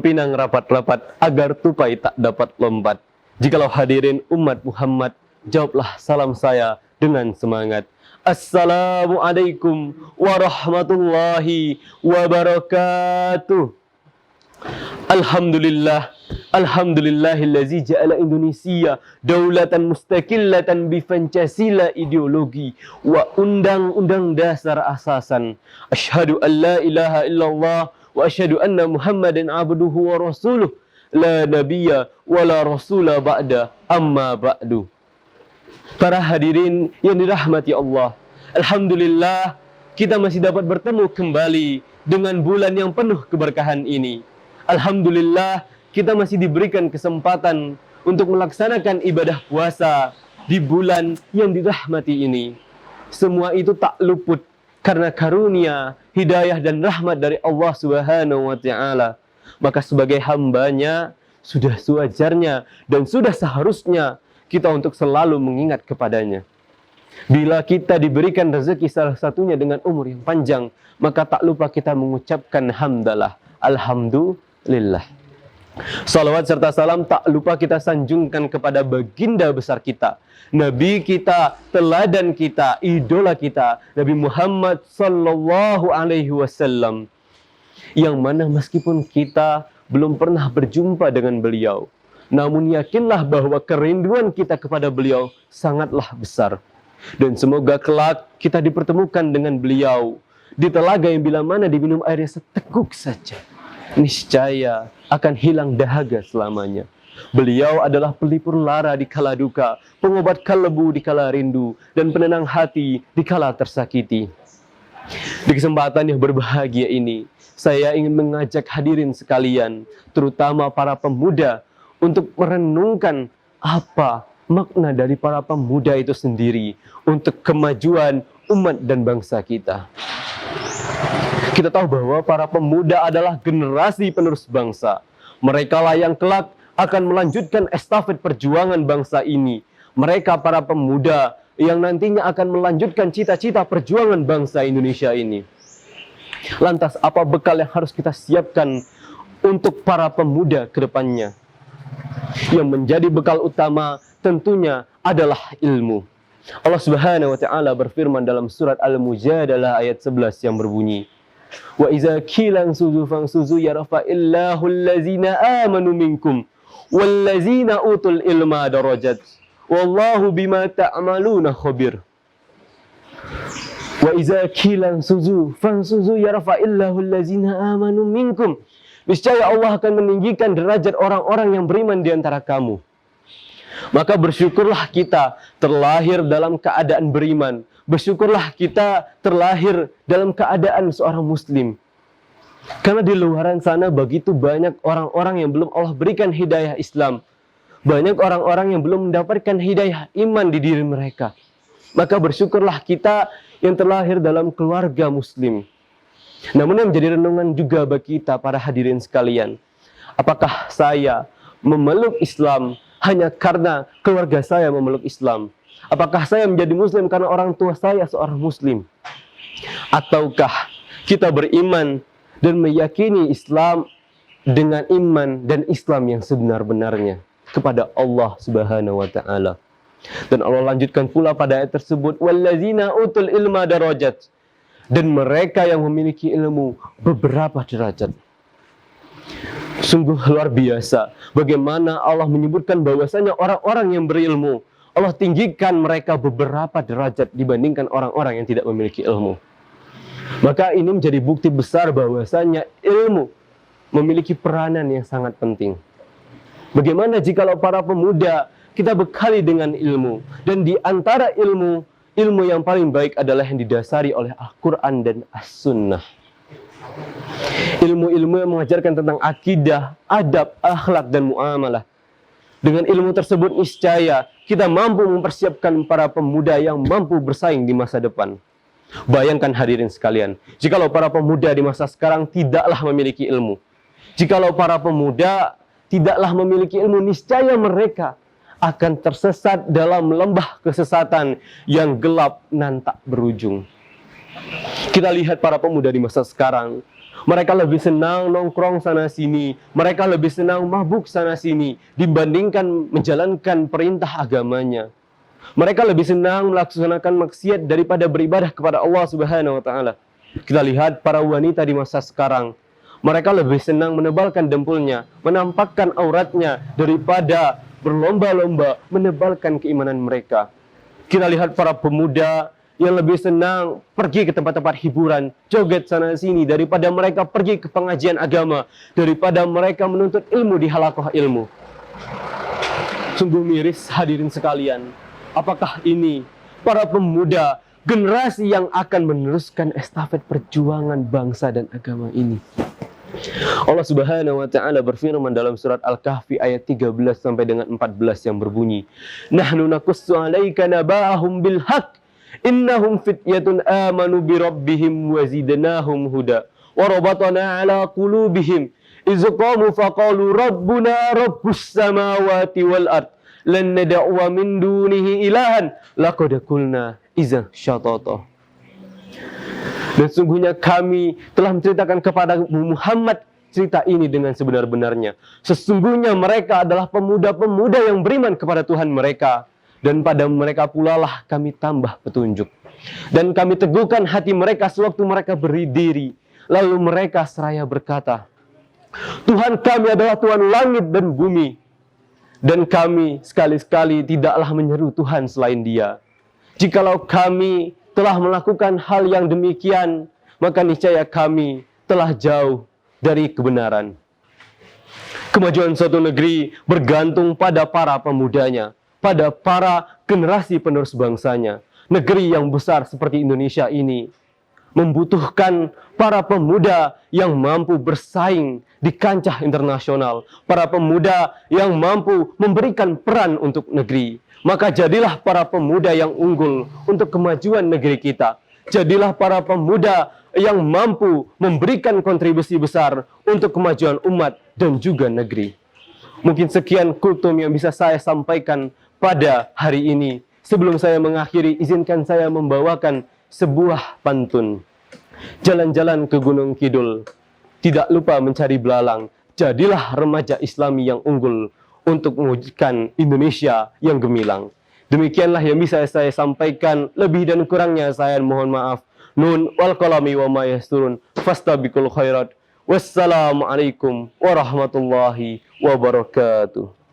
Cempinang rapat-rapat agar tupai tak dapat lompat. Jikalau hadirin umat Muhammad, jawablah salam saya dengan semangat. Assalamualaikum warahmatullahi wabarakatuh. Alhamdulillahillazi ja'ala Indonesia daulatan mustaqillatan bi Pancasila ideologi wa undang-undang dasar asasan. Asyhadu an la ilaha illallah wa asyhadu anna Muhammadan abduhu wa rasuluh la nabiyya wa la rasula ba'da amma ba'du. Para hadirin yang dirahmati Allah, alhamdulillah kita masih dapat bertemu kembali dengan bulan yang penuh keberkahan ini. Alhamdulillah kita masih diberikan kesempatan untuk melaksanakan ibadah puasa di bulan yang dirahmati ini. Semua itu tak luput karena karunia, hidayah dan rahmat dari Allah Subhanahu wa taala. Maka sebagai hambanya sudah sewajarnya dan sudah seharusnya kita untuk selalu mengingat kepadanya. Bila kita diberikan rezeki salah satunya dengan umur yang panjang, maka tak lupa kita mengucapkan hamdalah, alhamdulillah. Salawat serta salam tak lupa kita sanjungkan kepada baginda besar kita, Nabi kita, teladan kita, idola kita, Nabi Muhammad sallallahu alaihi wasallam. Yang mana meskipun kita belum pernah berjumpa dengan beliau, namun yakinlah bahwa kerinduan kita kepada beliau sangatlah besar. Dan semoga kelak kita dipertemukan dengan beliau di telaga yang bila mana diminum airnya seteguk saja, niscaya akan hilang dahaga selamanya. Beliau adalah pelipur lara di kala duka, pengobat kalebu di kala rindu, dan penenang hati di kala tersakiti. Di kesempatan yang berbahagia ini, saya ingin mengajak hadirin sekalian, terutama para pemuda, untuk merenungkan apa makna dari para pemuda itu sendiri untuk kemajuan umat dan bangsa kita. Kita tahu bahwa para pemuda adalah generasi penerus bangsa. Mereka lah yang kelak akan melanjutkan estafet perjuangan bangsa ini. Mereka para pemuda yang nantinya akan melanjutkan cita-cita perjuangan bangsa Indonesia ini. Lantas apa bekal yang harus kita siapkan untuk para pemuda ke depannya? Yang menjadi bekal utama tentunya adalah ilmu. Allah Subhanahu wa taala berfirman dalam surat Al-Mujadalah ayat 11 yang berbunyi, wa iza kilan suzu fangsuzu yarfa'illahu allazina amanu minkum wallazina utul ilma darajat wallahu bima ta'maluna khabir. Wa iza kilan suzu fangsuzu yarfa'illahu allazina amanu minkum. Niscaya Allah akan meninggikan derajat orang-orang yang beriman di antara kamu. Maka bersyukurlah kita terlahir dalam keadaan beriman. Bersyukurlah kita terlahir dalam keadaan seorang muslim. Karena di luaran sana begitu banyak orang-orang yang belum Allah berikan hidayah Islam. Banyak orang-orang yang belum mendapatkan hidayah iman di diri mereka. Maka bersyukurlah kita yang terlahir dalam keluarga muslim. Namun yang menjadi renungan juga bagi kita para hadirin sekalian. Apakah saya memeluk Islam hanya karena keluarga saya memeluk Islam? Apakah saya menjadi muslim karena orang tua saya seorang muslim? Ataukah kita beriman dan meyakini Islam dengan iman dan Islam yang sebenar-benarnya kepada Allah Subhanahu wa taala? Dan Allah lanjutkan pula pada ayat tersebut, wallazina utul ilma darajat, dan mereka yang memiliki ilmu beberapa derajat. Sungguh luar biasa bagaimana Allah menyebutkan bahwasanya orang-orang yang berilmu Allah tinggikan mereka beberapa derajat dibandingkan orang-orang yang tidak memiliki ilmu. Maka ini menjadi bukti besar bahwasanya ilmu memiliki peranan yang sangat penting. Bagaimana jikalau para pemuda kita bekali dengan ilmu, dan di antara ilmu yang paling baik adalah yang didasari oleh Al-Quran dan As-Sunnah. Ilmu-ilmu yang mengajarkan tentang akidah, adab, akhlak, dan muamalah. Dengan ilmu tersebut niscaya kita mampu mempersiapkan para pemuda yang mampu bersaing di masa depan. Bayangkan hadirin sekalian, jikalau para pemuda di masa sekarang tidaklah memiliki ilmu, jikalau para pemuda tidaklah memiliki ilmu, niscaya mereka akan tersesat dalam lembah kesesatan yang gelap nan tak berujung. Kita lihat para pemuda di masa sekarang Mereka lebih senang nongkrong sana-sini. Mereka lebih senang mabuk sana-sini dibandingkan menjalankan perintah agamanya. Mereka lebih senang melaksanakan maksiat daripada beribadah kepada Allah Subhanahu wa taala. Kita lihat para wanita di masa sekarang. Mereka lebih senang menebalkan dempulnya, menampakkan auratnya daripada berlomba-lomba menebalkan keimanan mereka. Kita lihat para pemuda yang lebih senang pergi ke tempat-tempat hiburan, joget sana-sini daripada mereka pergi ke pengajian agama, daripada mereka menuntut ilmu di halaqah ilmu. Sungguh miris hadirin sekalian. Apakah ini para pemuda generasi yang akan meneruskan estafet perjuangan bangsa dan agama ini? Allah Subhanahu wa taala berfirman dalam surat Al-Kahfi ayat 13 sampai dengan 14 yang berbunyi, "Nahnu naqussu 'alaika naba'ahum bil haqq innahum fityatun amanu bi rabbihim wa zidnahum huda wa rabatna 'ala qulubihim iz qamu faqalu rabbuna rabbus samawati wal ard lan nad'u min dunihi ilahan laqad qulna iza syatata." Dan sungguhnya kami telah menceritakan kepada Muhammad cerita ini dengan sebenar-benarnya. Sesungguhnya mereka adalah pemuda-pemuda yang beriman kepada Tuhan mereka. Dan pada mereka pula lah kami tambah petunjuk. Dan kami teguhkan hati mereka sewaktu mereka berdiri. Lalu mereka seraya berkata, Tuhan kami adalah Tuhan langit dan bumi. Dan kami sekali-sekali tidaklah menyeru Tuhan selain Dia. Jikalau kami telah melakukan hal yang demikian, maka niscaya kami telah jauh dari kebenaran. Kemajuan suatu negeri bergantung pada para pemudanya, pada para generasi penerus bangsanya. Negeri yang besar seperti Indonesia ini membutuhkan para pemuda yang mampu bersaing di kancah internasional, para pemuda yang mampu memberikan peran untuk negeri. Maka jadilah para pemuda yang unggul untuk kemajuan negeri kita. Jadilah para pemuda yang mampu memberikan kontribusi besar untuk kemajuan umat dan juga negeri. Mungkin sekian kultum yang bisa saya sampaikan pada hari ini. Sebelum saya mengakhiri, izinkan saya membawakan sebuah pantun. Jalan-jalan ke Gunung Kidul, tidak lupa mencari belalang. Jadilah remaja Islami yang unggul untuk mewujudkan Indonesia yang gemilang. Demikianlah yang bisa saya sampaikan. Lebih dan kurangnya saya mohon maaf. Nun wal qalami wa ma yasturun. Fastabiqul khairat. Wassalamualaikum warahmatullahi wabarakatuh.